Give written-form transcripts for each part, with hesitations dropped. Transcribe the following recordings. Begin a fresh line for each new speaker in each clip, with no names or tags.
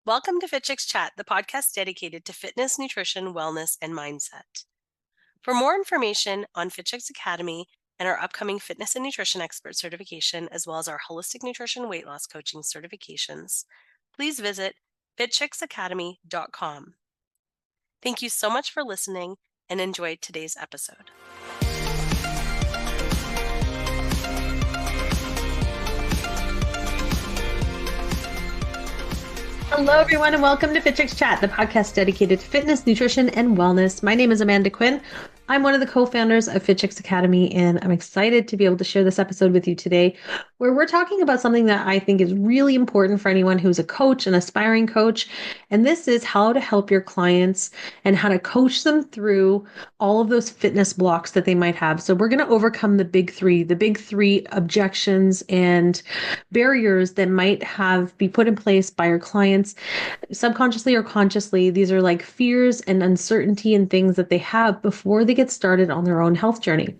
Welcome to FitChicks Chat, the podcast dedicated to fitness, nutrition, wellness, and mindset. For more information on FitChicks Academy and our upcoming fitness and nutrition expert certification, as well as our holistic nutrition weight loss coaching certifications, please visit fitchicksacademy.com. Thank you so much for listening and enjoy today's episode.
Hello, everyone, and welcome to FitChicks Chat, the podcast dedicated to fitness, nutrition, and wellness. My name is Amanda Quinn. I'm one of the co-founders of FitChicks Academy, and I'm excited to be able to share this episode with you today, where we're talking about something that I think is really important for anyone who's a coach, an aspiring coach, and this is how to help your clients and how to coach them through all of those fitness blocks that they might have. So we're going to overcome the big three objections and barriers that might be put in place by your clients subconsciously or consciously. These are like fears and uncertainty and things that they have before they get started on their own health journey.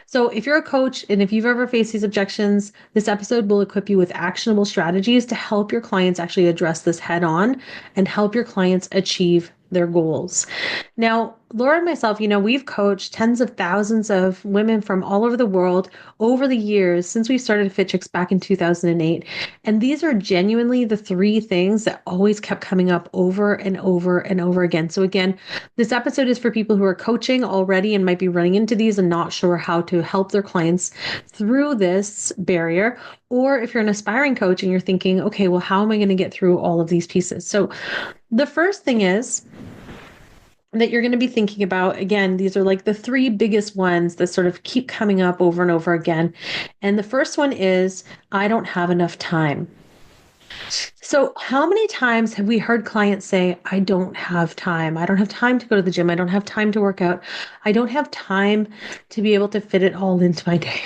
So if you're a coach and if you've ever faced these objections, this episode will equip you with actionable strategies to help your clients actually address this head on and help your clients achieve their goals. Now, Laura and myself, we've coached tens of thousands of women from all over the world over the years since we started FitChicks back in 2008. And these are genuinely the three things that always kept coming up over and over and over again. So again, this episode is for people who are coaching already and might be running into these and not sure how to help their clients through this barrier. Or if you're an aspiring coach and you're thinking, okay, well, how am I going to get through all of these pieces? So the first thing is that you're going to be thinking about, again, these are like the three biggest ones that sort of keep coming up over and over again. And the first one is, I don't have enough time. So how many times have we heard clients say, I don't have time. I don't have time to go to the gym. I don't have time to work out. I don't have time to be able to fit it all into my day.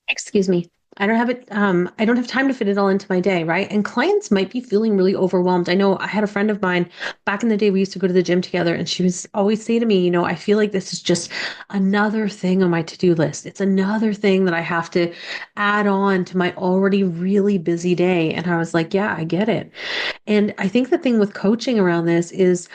Excuse me. I don't have time to fit it all into my day, right? And clients might be feeling really overwhelmed. I know I had a friend of mine back in the day, we used to go to the gym together, and she was always say to me, I feel like this is just another thing on my to-do list. It's another thing that I have to add on to my already really busy day. And I was like, yeah, I get it. And I think the thing with coaching around this is,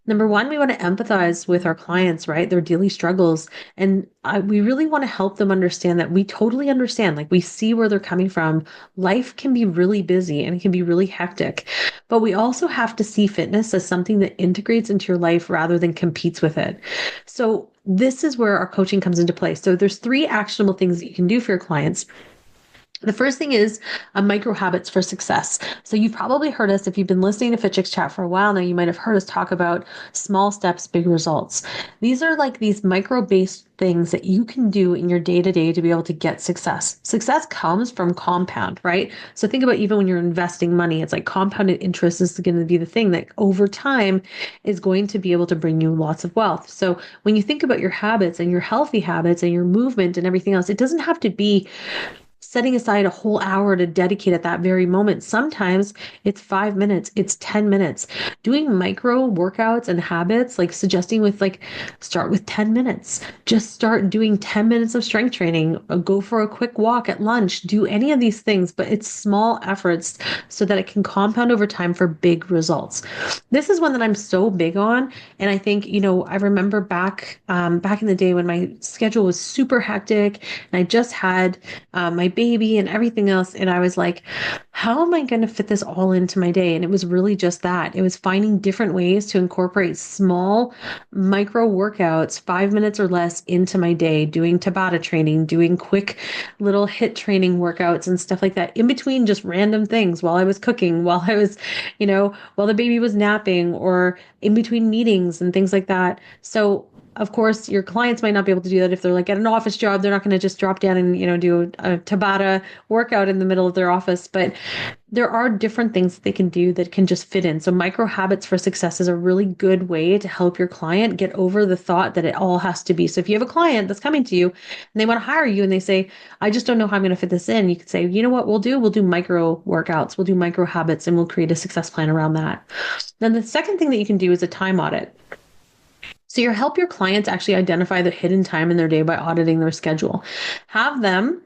number one, we want to empathize with our clients, right? Their daily struggles. And we really want to help them understand that we totally understand, like we see where they're coming from. Life can be really busy and it can be really hectic, but we also have to see fitness as something that integrates into your life rather than competes with it. So this is where our coaching comes into play. So there's three actionable things that you can do for your clients. The first thing is micro habits for success. So you've probably heard us, if you've been listening to FitChicks Chat for a while now, you might have heard us talk about small steps, big results. These are like these micro-based things that you can do in your day-to-day to be able to get success. Success comes from compound, right? So think about even when you're investing money, it's like compounded interest is going to be the thing that over time is going to be able to bring you lots of wealth. So when you think about your habits and your healthy habits and your movement and everything else, it doesn't have to be setting aside a whole hour to dedicate at that very moment. Sometimes it's 5 minutes, it's 10 minutes. Doing micro workouts and habits, like suggesting start with 10 minutes. Just start doing 10 minutes of strength training, go for a quick walk at lunch, do any of these things, but it's small efforts so that it can compound over time for big results. This is one that I'm so big on. And I think, I remember back in the day when my schedule was super hectic and I just had my baby and everything else. And I was like, how am I going to fit this all into my day? And it was really just that. It was finding different ways to incorporate small micro workouts, 5 minutes or less into my day, doing Tabata training, doing quick little HIIT training workouts and stuff like that in between just random things while I was cooking, while I was, while the baby was napping or in between meetings and things like that. So of course, your clients might not be able to do that if they're like at an office job. They're not going to just drop down and, do a Tabata workout in the middle of their office. But there are different things that they can do that can just fit in. So micro habits for success is a really good way to help your client get over the thought that it all has to be. So if you have a client that's coming to you and they want to hire you and they say, I just don't know how I'm going to fit this in. You could say, you know what we'll do? We'll do micro workouts. We'll do micro habits and we'll create a success plan around that. Then the second thing that you can do is a time audit. So you help your clients actually identify the hidden time in their day by auditing their schedule. Have them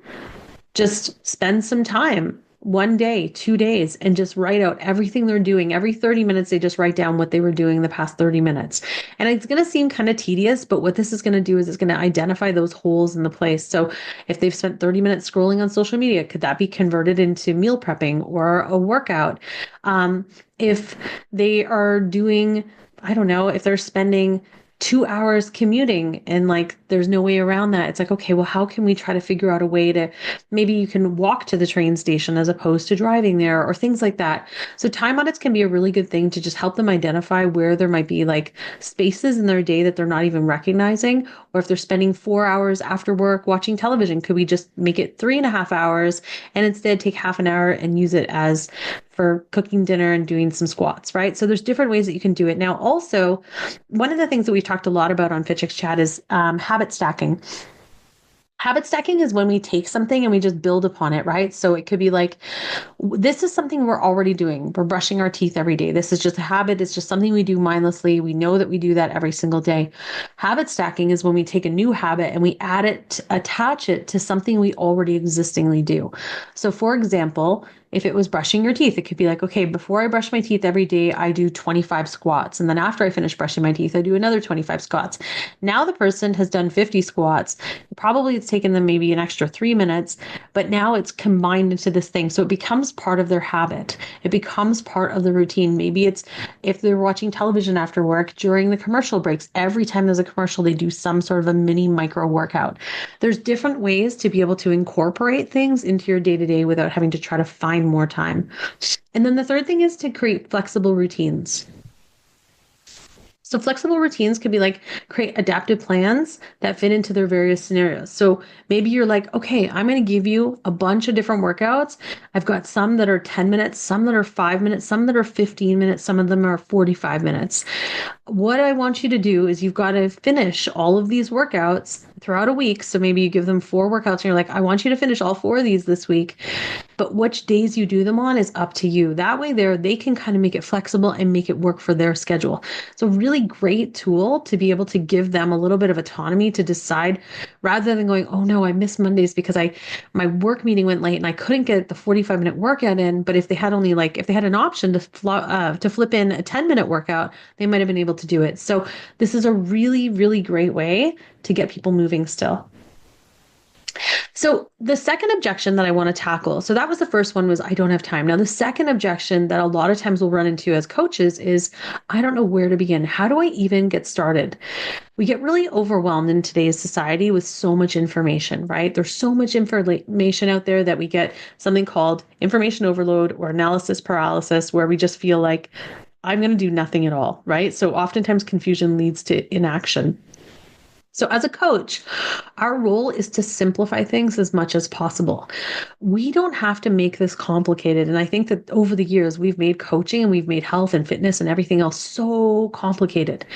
just spend some time one day, 2 days, and just write out everything they're doing. Every 30 minutes, they just write down what they were doing the past 30 minutes. And it's going to seem kind of tedious, but what this is going to do is it's going to identify those holes in the place. So if they've spent 30 minutes scrolling on social media, could that be converted into meal prepping or a workout? If they are doing, I don't know, if they're spending 2 hours commuting and like there's no way around that. It's like, okay, well, how can we try to figure out a way to maybe you can walk to the train station as opposed to driving there or things like that. So time audits can be a really good thing to just help them identify where there might be like spaces in their day that they're not even recognizing. Or if they're spending 4 hours after work watching television, could we just make it 3.5 hours and instead take half an hour and use it as for cooking dinner and doing some squats, right? So there's different ways that you can do it. Now, also, one of the things that we've talked a lot about on FitChicks Chat is habit stacking. Habit stacking is when we take something and we just build upon it, right? So it could be like, this is something we're already doing. We're brushing our teeth every day. This is just a habit. It's just something we do mindlessly. We know that we do that every single day. Habit stacking is when we take a new habit and we add it, attach it to something we already existingly do. So for example, if it was brushing your teeth, it could be like, okay, before I brush my teeth every day, I do 25 squats. And then after I finish brushing my teeth, I do another 25 squats. Now the person has done 50 squats. Probably it's taken them maybe an extra 3 minutes, but now it's combined into this thing. So it becomes part of their habit. It becomes part of the routine. Maybe it's if they're watching television after work during the commercial breaks, every time there's a commercial, they do some sort of a mini micro workout. There's different ways to be able to incorporate things into your day to day without having to try to find more time. And then the third thing is to create flexible routines. So flexible routines could be like create adaptive plans that fit into their various scenarios. So maybe you're like, okay, I'm going to give you a bunch of different workouts. I've got some that are 10 minutes, some that are 5 minutes, some that are 15 minutes, some of them are 45 minutes. What I want you to do is you've got to finish all of these workouts throughout a week. So maybe you give them 4 workouts and you're like, I want you to finish all 4 of these this week. But which days you do them on is up to you. That way they can kind of make it flexible and make it work for their schedule. So really great tool to be able to give them a little bit of autonomy to decide rather than going, oh no, I missed Mondays because my work meeting went late and I couldn't get the 45-minute workout in. But if they had an option to flip in a 10-minute workout, they might have been able to do it. So this is a really, really great way to get people moving still. So the second objection that I want to tackle, so that was the first one was I don't have time. Now the second objection that a lot of times we'll run into as coaches is I don't know where to begin. How do I even get started? We get really overwhelmed in today's society with so much information, right? There's so much information out there that we get something called information overload or analysis paralysis, where we just feel like I'm going to do nothing at all, right? So oftentimes confusion leads to inaction. So as a coach, our role is to simplify things as much as possible. We don't have to make this complicated. And I think that over the years, we've made coaching and we've made health and fitness and everything else so complicated.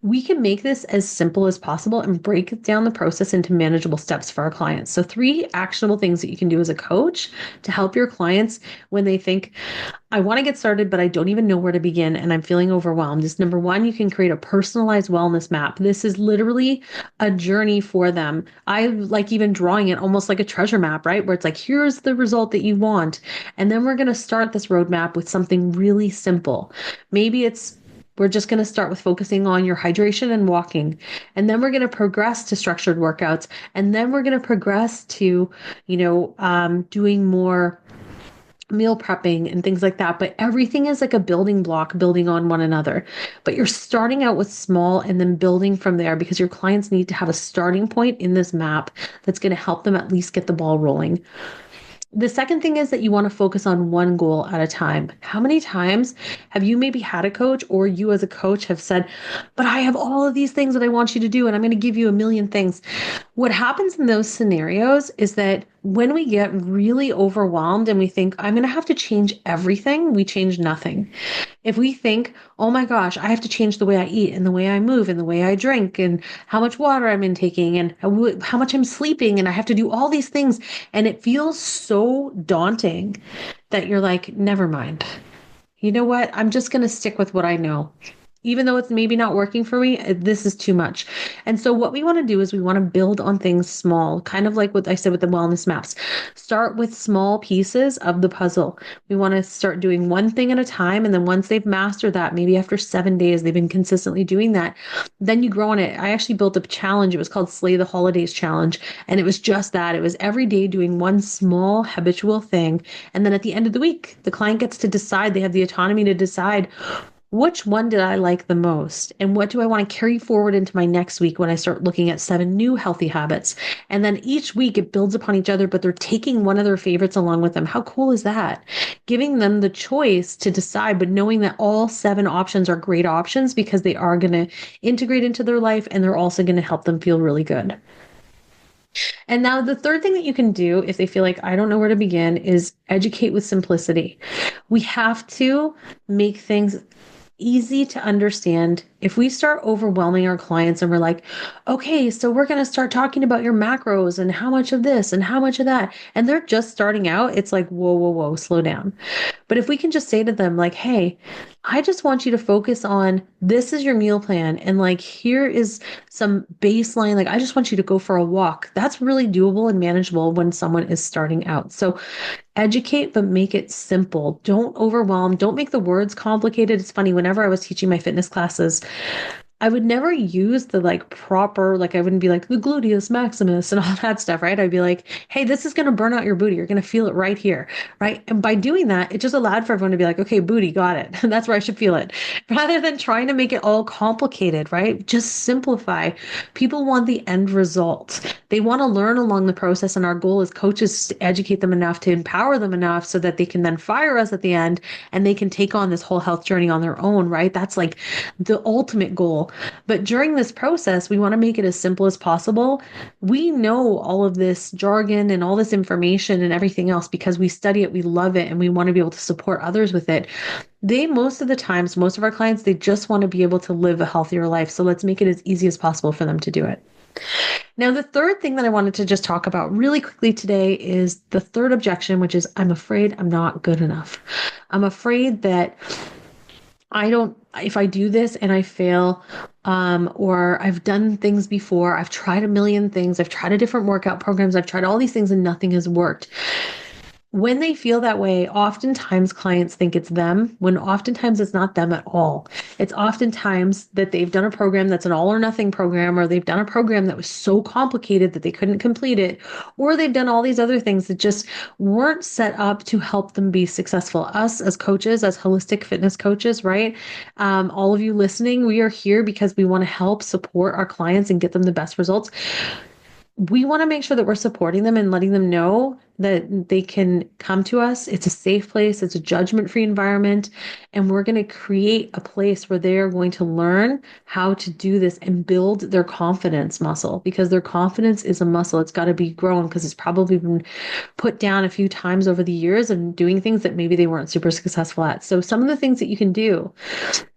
We can make this as simple as possible and break down the process into manageable steps for our clients. So 3 actionable things that you can do as a coach to help your clients when they think, I want to get started, but I don't even know where to begin and I'm feeling overwhelmed is number 1, you can create a personalized wellness map. This is literally a journey for them. I like even drawing it almost like a treasure map, right? Where it's like, here's the result that you want. And then we're going to start this roadmap with something really simple. Maybe we're just going to start with focusing on your hydration and walking. And then we're going to progress to structured workouts. And then we're going to progress to, doing more meal prepping and things like that. But everything is like a building block building on one another. But you're starting out with small and then building from there because your clients need to have a starting point in this map that's going to help them at least get the ball rolling. The second thing is that you want to focus on one goal at a time. How many times have you maybe had a coach or you as a coach have said, but I have all of these things that I want you to do and I'm going to give you a million things. What happens in those scenarios is that when we get really overwhelmed and we think, I'm going to have to change everything, we change nothing. If we think, oh my gosh, I have to change the way I eat and the way I move and the way I drink and how much water I'm intaking and how much I'm sleeping and I have to do all these things. And it feels so daunting that you're like, never mind. You know what? I'm just going to stick with what I know. even though it's maybe not working for me, this is too much. And so what we want to do is we want to build on things small, kind of like what I said with the wellness maps. Start with small pieces of the puzzle. We want to start doing one thing at a time. And then once they've mastered that, maybe after 7 days, they've been consistently doing that, then you grow on it. I actually built a challenge. It was called Slay the Holidays Challenge. And it was just that. It was every day doing one small habitual thing. And then at the end of the week, the client gets to decide, they have the autonomy to decide, which one did I like the most? And what do I want to carry forward into my next week when I start looking at 7 new healthy habits? And then each week it builds upon each other, but they're taking one of their favorites along with them. How cool is that? Giving them the choice to decide, but knowing that all 7 options are great options because they are going to integrate into their life and they're also going to help them feel really good. And now the third thing that you can do if they feel like I don't know where to begin is educate with simplicity. We have to make things easy to understand. If we start overwhelming our clients and we're like, okay, so we're going to start talking about your macros and how much of this and how much of that, and they're just starting out, it's like, whoa, whoa, whoa, slow down. But if we can just say to them, like, hey, I just want you to focus on this is your meal plan. And like, here is some baseline. Like, I just want you to go for a walk. That's really doable and manageable when someone is starting out. So educate, but make it simple. Don't overwhelm. Don't make the words complicated. It's funny, whenever I was teaching my fitness classes, I would never use the like proper, like I wouldn't be like the gluteus maximus and all that stuff, right? I'd be like, hey, this is going to burn out your booty. You're going to feel it right here, right? And by doing that, it just allowed for everyone to be like, okay, booty, got it. That's where I should feel it. Rather than trying to make it all complicated, right? Just simplify. People want the end result. They want to learn along the process. And our goal as coaches is to educate them enough, to empower them enough so that they can then fire us at the end and they can take on this whole health journey on their own, right? That's like the ultimate goal. But during this process, we want to make it as simple as possible. We know all of this jargon and all this information and everything else because we study it, we love it, and we want to be able to support others with it. Most of the times, most of our clients, they just want to be able to live a healthier life. So let's make it as easy as possible for them to do it. Now, the third thing that I wanted to just talk about really quickly today is the third objection, which is I'm afraid I'm not good enough. I'm afraid that if I do this and I fail, or I've done things before, I've tried a million things, I've tried a different workout programs, I've tried all these things and nothing has worked. When they feel that way, oftentimes clients think it's them, when oftentimes it's not them at all. It's oftentimes that they've done a program that's an all or nothing program, or they've done a program that was so complicated that they couldn't complete it, or they've done all these other things that just weren't set up to help them be successful. Us as coaches, as holistic fitness coaches, right? All of you listening, we are here because we want to help support our clients and get them the best results. We want to make sure that we're supporting them and letting them know that they can come to us. It's a safe place. It's a judgment-free environment. And we're going to create a place where they are going to learn how to do this and build their confidence muscle, because their confidence is a muscle. It's got to be grown because it's probably been put down a few times over the years and doing things that maybe they weren't super successful at. So some of the things that you can do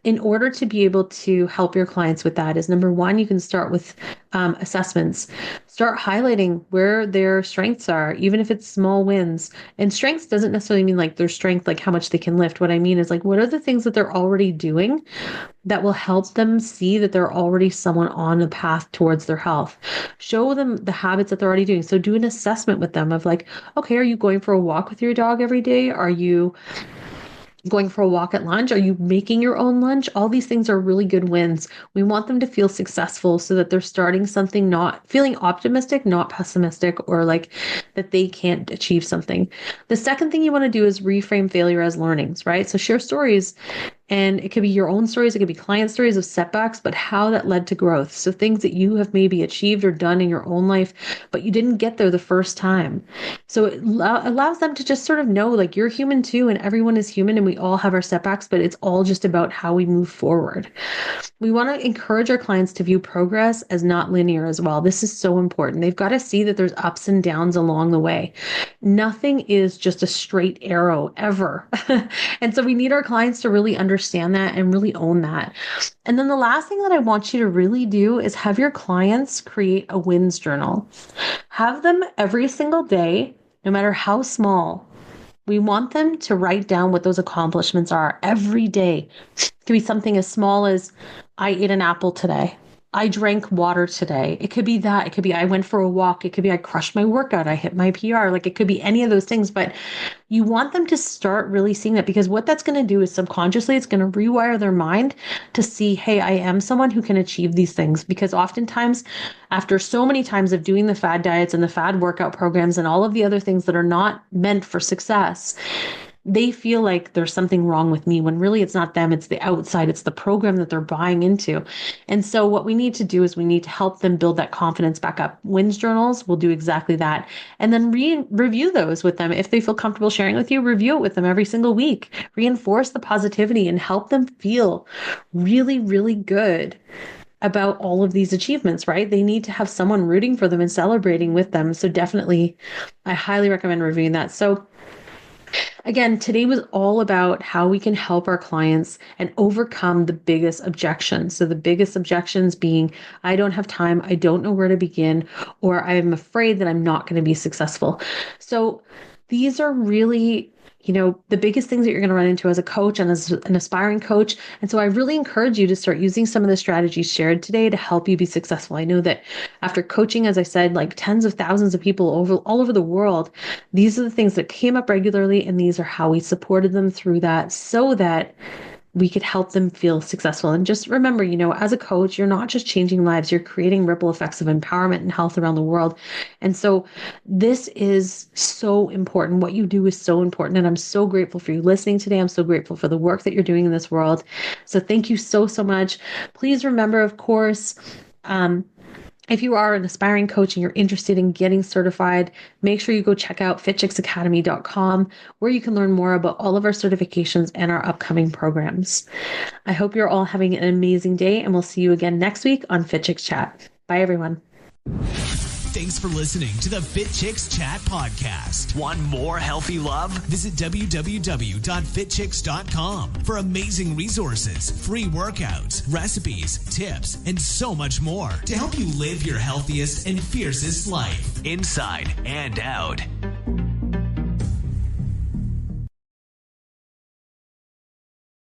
in order to be able to help your clients with that is, number one, you can start with assessments. Start highlighting where their strengths are, even if it's small wins. And strengths doesn't necessarily mean like their strength, like how much they can lift. What I mean is like, what are the things that they're already doing that will help them see that they're already someone on a path towards their health? Show them the habits that they're already doing. So do an assessment with them of like, okay, are you going for a walk with your dog every day? Are you going for a walk at lunch? Are you making your own lunch? All these things are really good wins. We want them to feel successful so that they're starting something, not feeling optimistic, not pessimistic, or like that they can't achieve something. The second thing you want to do is reframe failure as learnings, right? So share stories. And it could be your own stories, it could be client stories of setbacks, but how that led to growth. So things that you have maybe achieved or done in your own life, but you didn't get there the first time. So it allows them to just sort of know like you're human too, and everyone is human and we all have our setbacks, but it's all just about how we move forward. We want to encourage our clients to view progress as not linear as well. This is so important. They've got to see that there's ups and downs along the way. Nothing is just a straight arrow ever. And so we need our clients to really understand that and really own that. And then the last thing that I want you to really do is have your clients create a wins journal. Have them every single day, no matter how small, We want them to write down what those accomplishments are every day. It could be something as small as I ate an apple today. I drank water today. It could be that. It could be I went for a walk. It could be I crushed my workout. I hit my PR. Like it could be any of those things, but you want them to start really seeing that, because what that's going to do is subconsciously it's going to rewire their mind to see, hey, I am someone who can achieve these things. Because oftentimes after so many times of doing the fad diets and the fad workout programs and all of the other things that are not meant for success, they feel like there's something wrong with me, when really it's not them, it's the outside, it's the program that they're buying into. And so what we need to do is we need to help them build that confidence back up. Wins journals will do exactly that. And then review those with them. If they feel comfortable sharing with you, review it with them every single week. Reinforce the positivity and help them feel really, really good about all of these achievements, right? They need to have someone rooting for them and celebrating with them. So definitely, I highly recommend reviewing that. So again, today was all about how we can help our clients and overcome the biggest objections. So the biggest objections being, I don't have time, I don't know where to begin, or I'm afraid that I'm not going to be successful. So these are really, the biggest things that you're going to run into as a coach and as an aspiring coach. And so I really encourage you to start using some of the strategies shared today to help you be successful. I know that after coaching, as I said, like tens of thousands of people all over the world, these are the things that came up regularly, and these are how we supported them through that so that we could help them feel successful. And just remember, as a coach, you're not just changing lives, you're creating ripple effects of empowerment and health around the world. And so this is so important. What you do is so important. And I'm so grateful for you listening today. I'm so grateful for the work that you're doing in this world. So thank you so, so much. Please remember, of course, if you are an aspiring coach and you're interested in getting certified, make sure you go check out fitchicksacademy.com, where you can learn more about all of our certifications and our upcoming programs. I hope you're all having an amazing day, and we'll see you again next week on Fit Chicks Chat. Bye, everyone.
Thanks for listening to the Fit Chicks Chat podcast. Want more healthy love? Visit www.fitchicks.com for amazing resources, free workouts, recipes, tips, and so much more to help you live your healthiest and fiercest life, inside and out.